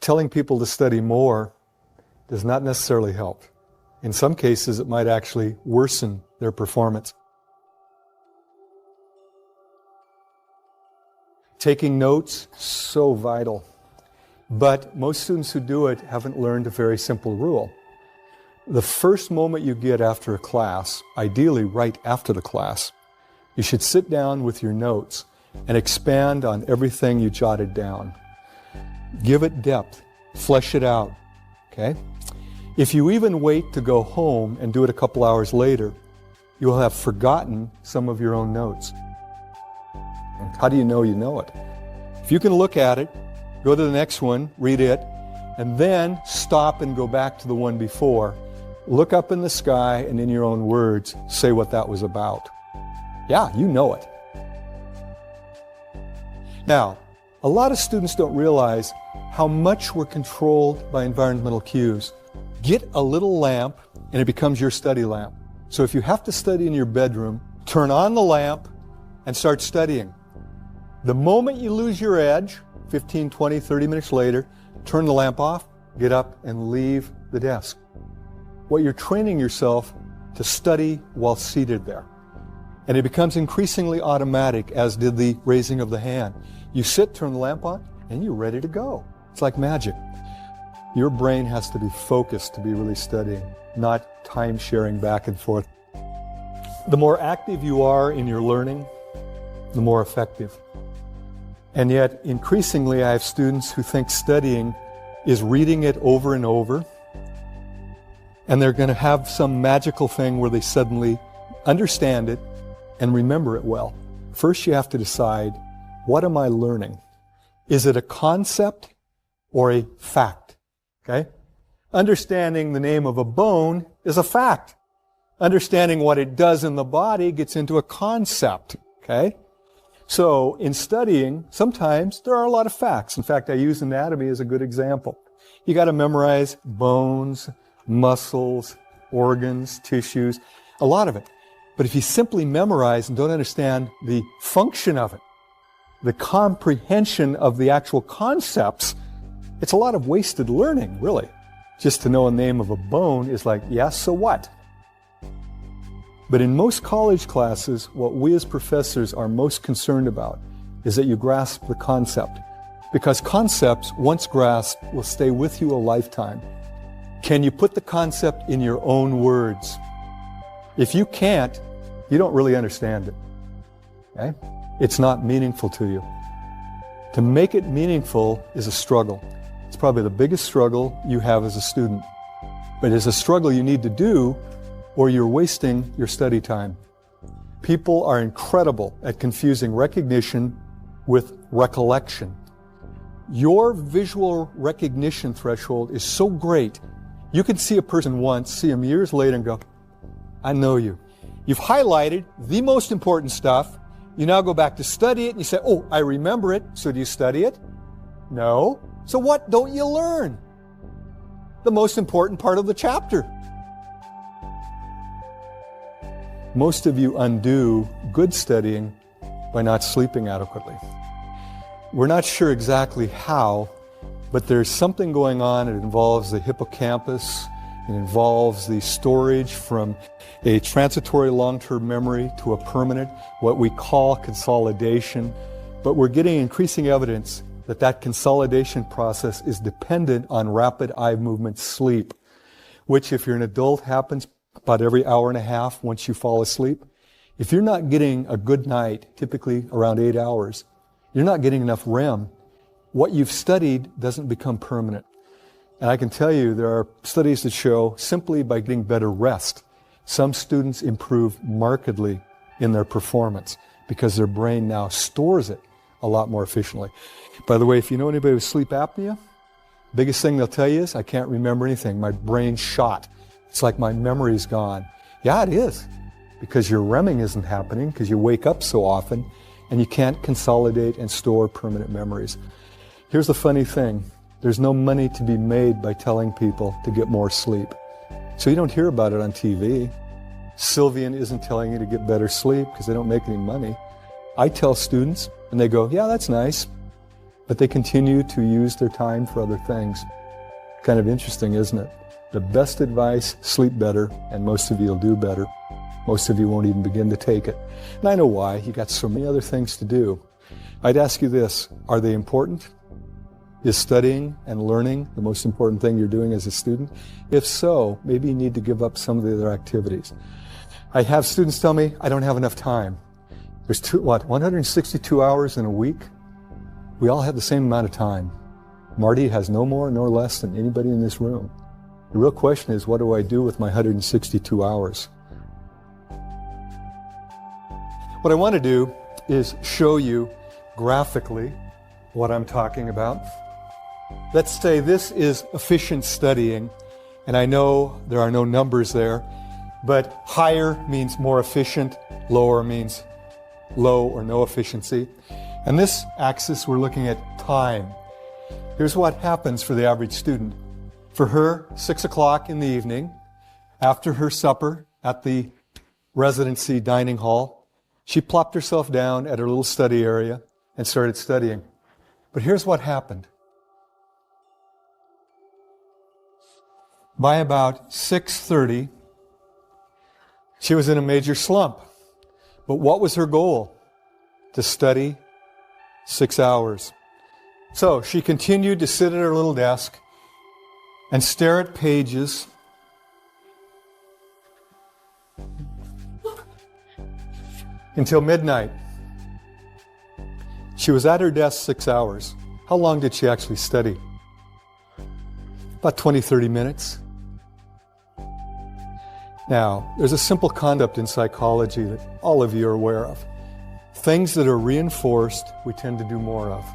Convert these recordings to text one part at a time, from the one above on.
telling people to study more does not necessarily help. In some cases, it might actually worsen their performance. Taking notes, so vital. But most students who do it haven't learned a very simple rule. The first moment you get after a class, ideally right after the class, you should sit down with your notes and expand on everything you jotted down. Give it depth, flesh it out, okay? If you even wait to go home and do it a couple hours later, you will have forgotten some of your own notes. How do you know it? If you can look at it, go to the next one, read it, and then stop and go back to the one before. Look up in the sky and in your own words, say what that was about. Yeah, you know it. Now, a lot of students don't realize how much we're controlled by environmental cues. Get a little lamp and it becomes your study lamp. So if you have to study in your bedroom, turn on the lamp and start studying. The moment you lose your edge, 15, 20, 30 minutes later, turn the lamp off, get up and leave the desk. What you're training yourself to study while seated there. And it becomes increasingly automatic, as did the raising of the hand. You sit, turn the lamp on, and you're ready to go. It's like magic. Your brain has to be focused to be really studying, not time sharing back and forth. The more active you are in your learning, the more effective. And yet, increasingly, I have students who think studying is reading it over and over, and they're going to have some magical thing where they suddenly understand it and remember it well. First, you have to decide, what am I learning? Is it a concept or a fact? Okay? Understanding the name of a bone is a fact. Understanding what it does in the body gets into a concept. Okay? So, in studying, sometimes there are a lot of facts. In fact, I use anatomy as a good example. You got to memorize bones, muscles, organs, tissues, a lot of it. But if you simply memorize and don't understand the function of it, the comprehension of the actual concepts, it's a lot of wasted learning, really. Just to know a name of a bone is like, yeah, so what? But in most college classes, what we as professors are most concerned about is that you grasp the concept. Because concepts, once grasped, will stay with you a lifetime. Can you put the concept in your own words? If you can't, you don't really understand it. Okay? It's not meaningful to you. To make it meaningful is a struggle. It's probably the biggest struggle you have as a student. But it's a struggle you need to do, or you're wasting your study time. People are incredible at confusing recognition with recollection. Your visual recognition threshold is so great, you can see a person once, see them years later and go, I know you. You've highlighted the most important stuff. You now go back to study it and you say, oh, I remember it. So do you study it? No. So what don't you learn? The most important part of the chapter. Most of you undo good studying by not sleeping adequately. We're not sure exactly how, but there's something going on. It involves the hippocampus. It involves the storage from a transitory long-term memory to a permanent, what we call consolidation. But we're getting increasing evidence that that consolidation process is dependent on rapid eye movement sleep, which if you're an adult happens about every hour and a half once you fall asleep. If you're not getting a good night, typically around 8 hours, you're not getting enough REM. What you've studied doesn't become permanent. And I can tell you there are studies that show simply by getting better rest, some students improve markedly in their performance because their brain now stores it a lot more efficiently. By the way, if you know anybody with sleep apnea, biggest thing they'll tell you is, I can't remember anything. My brain's shot. It's like my memory's gone. Yeah, it is. Because your REMing isn't happening, because you wake up so often, and you can't consolidate and store permanent memories. Here's the funny thing. There's no money to be made by telling people to get more sleep. So you don't hear about it on TV. Sylvian isn't telling you to get better sleep because they don't make any money. I tell students, and they go, yeah, that's nice. but they continue to use their time for other things. Kind of interesting, isn't it? The best advice, sleep better, and most of you will do better. Most of you won't even begin to take it. And I know why. You got so many other things to do. I'd ask you this, are they important? Is studying and learning the most important thing you're doing as a student? If so, maybe you need to give up some of the other activities. I have students tell me, I don't have enough time. There's 162 hours in a week? We all have the same amount of time. Marty has no more nor less than anybody in this room. The real question is, what do I do with my 162 hours? What I want to do is show you graphically what I'm talking about. Let's say this is efficient studying, and I know there are no numbers there, but higher means more efficient, lower means low or no efficiency. And this axis, we're looking at time. Here's what happens for the average student. For her, 6 o'clock in the evening, after her supper at the residency dining hall, she plopped herself down at her little study area and started studying. But here's what happened. By about 6:30, she was in a major slump. But what was her goal? To study 6 hours. So she continued to sit at her little desk and stare at pages until midnight. She was at her desk 6 hours. How long did she actually study? About 20, 30 minutes. Now, there's a simple concept in psychology that all of you are aware of. Things that are reinforced, we tend to do more of.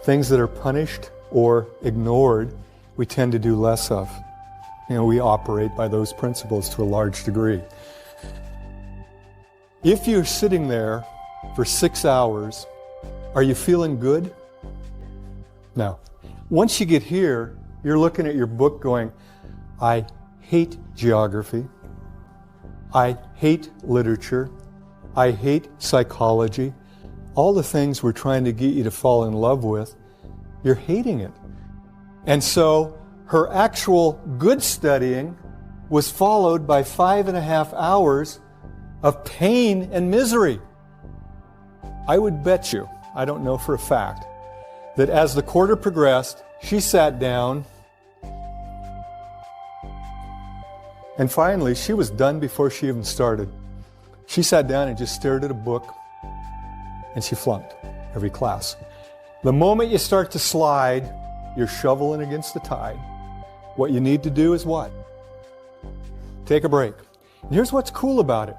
Things that are punished or ignored, we tend to do less of. We operate by those principles to a large degree. If you're sitting there for 6 hours, are you feeling good? No. Once you get here, you're looking at your book going, I hate geography. I hate literature. I hate psychology. All the things we're trying to get you to fall in love with, you're hating it. And so her actual good studying was followed by 5.5 hours of pain and misery. I would bet you, I don't know for a fact, that as the quarter progressed, she sat down and finally she was done before she even started. She sat down and just stared at a book and she flunked every class. The moment you start to slide, you're shoveling against the tide. What you need to do is what? Take a break. And here's what's cool about it.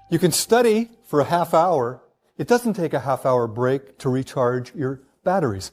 You can study for a half hour. It doesn't take a half-hour break to recharge your batteries.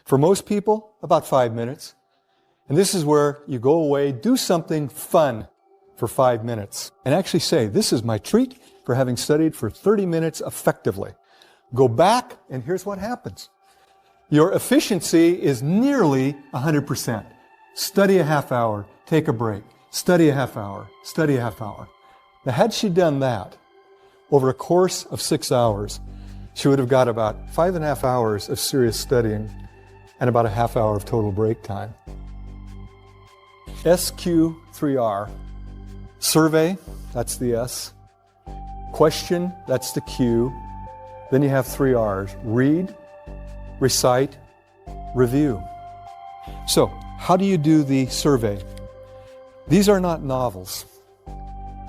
For most people, about 5 minutes. And this is where you go away, do something fun for 5 minutes, and actually say, this is my treat for having studied for 30 minutes effectively. Go back, and here's what happens. Your efficiency is nearly 100%. Study a half hour, take a break. Study a half hour, study a half hour. Now, had she done that over a course of 6 hours, she would have got about 5.5 hours of serious studying and about a half hour of total break time. SQ3R. Survey, that's the S. Question, that's the Q. Then you have 3 R's. Read, recite, review. So, how do you do the survey? These are not novels.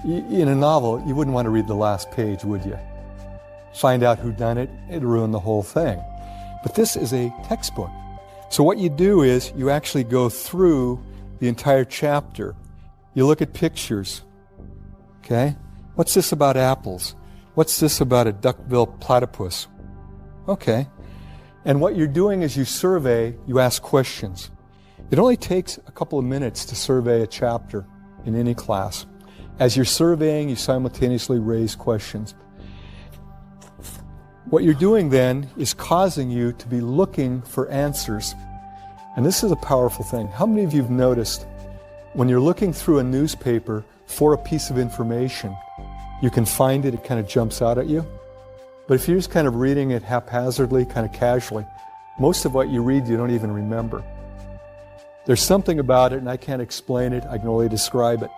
In a novel, you wouldn't want to read the last page, would you? Find out who done it, it'd ruin the whole thing. But this is a textbook. So what you do is you actually go through the entire chapter. You look at pictures. Okay? What's this about apples? What's this about a duck-billed platypus? Okay. And what you're doing is you survey, you ask questions. It only takes a couple of minutes to survey a chapter in any class. As you're surveying, you simultaneously raise questions. What you're doing then is causing you to be looking for answers. And this is a powerful thing. How many of you have noticed when you're looking through a newspaper for a piece of information, you can find it, it kind of jumps out at you? But if you're just kind of reading it haphazardly, kind of casually, most of what you read you don't even remember. There's something about it, and I can't explain it, I can only describe it.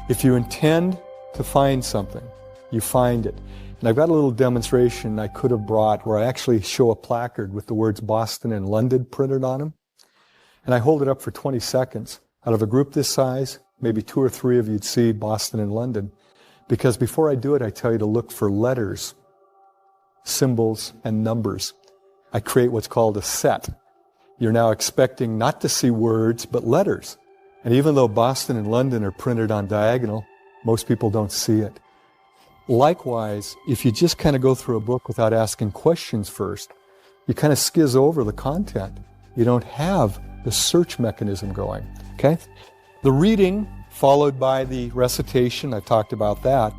If you intend to find something, you find it. And I've got a little demonstration I could have brought where I actually show a placard with the words Boston and London printed on them. And I hold it up for 20 seconds. Out of a group this size, maybe 2 or 3 of you'd see Boston and London. Because before I do it, I tell you to look for letters, symbols, and numbers. I create what's called a set. You're now expecting not to see words, but letters. And even though Boston and London are printed on diagonal, most people don't see it. Likewise, if you just kind of go through a book without asking questions first, you kind of skizz over the content. You don't have the search mechanism going, okay? The reading followed by the recitation, I talked about that.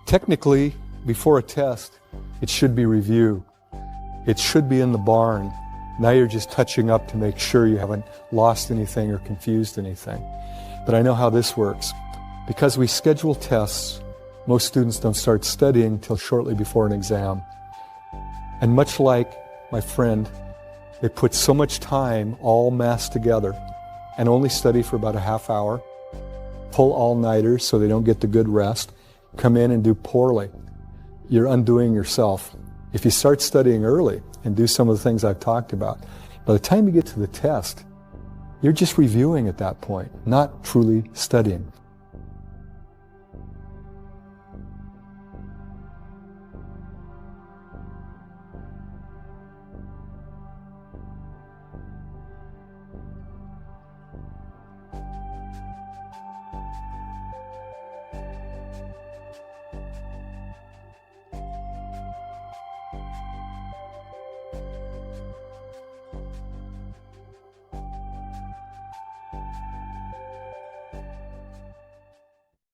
Technically, before a test, it should be review. It should be in the barn. Now you're just touching up to make sure you haven't lost anything or confused anything. But I know how this works. Because we schedule tests, most students don't start studying until shortly before an exam. And much like my friend, they put so much time all massed together and only study for about a half hour, pull all-nighters so they don't get the good rest, come in and do poorly. You're undoing yourself. If you start studying early and do some of the things I've talked about, by the time you get to the test, you're just reviewing at that point, not truly studying.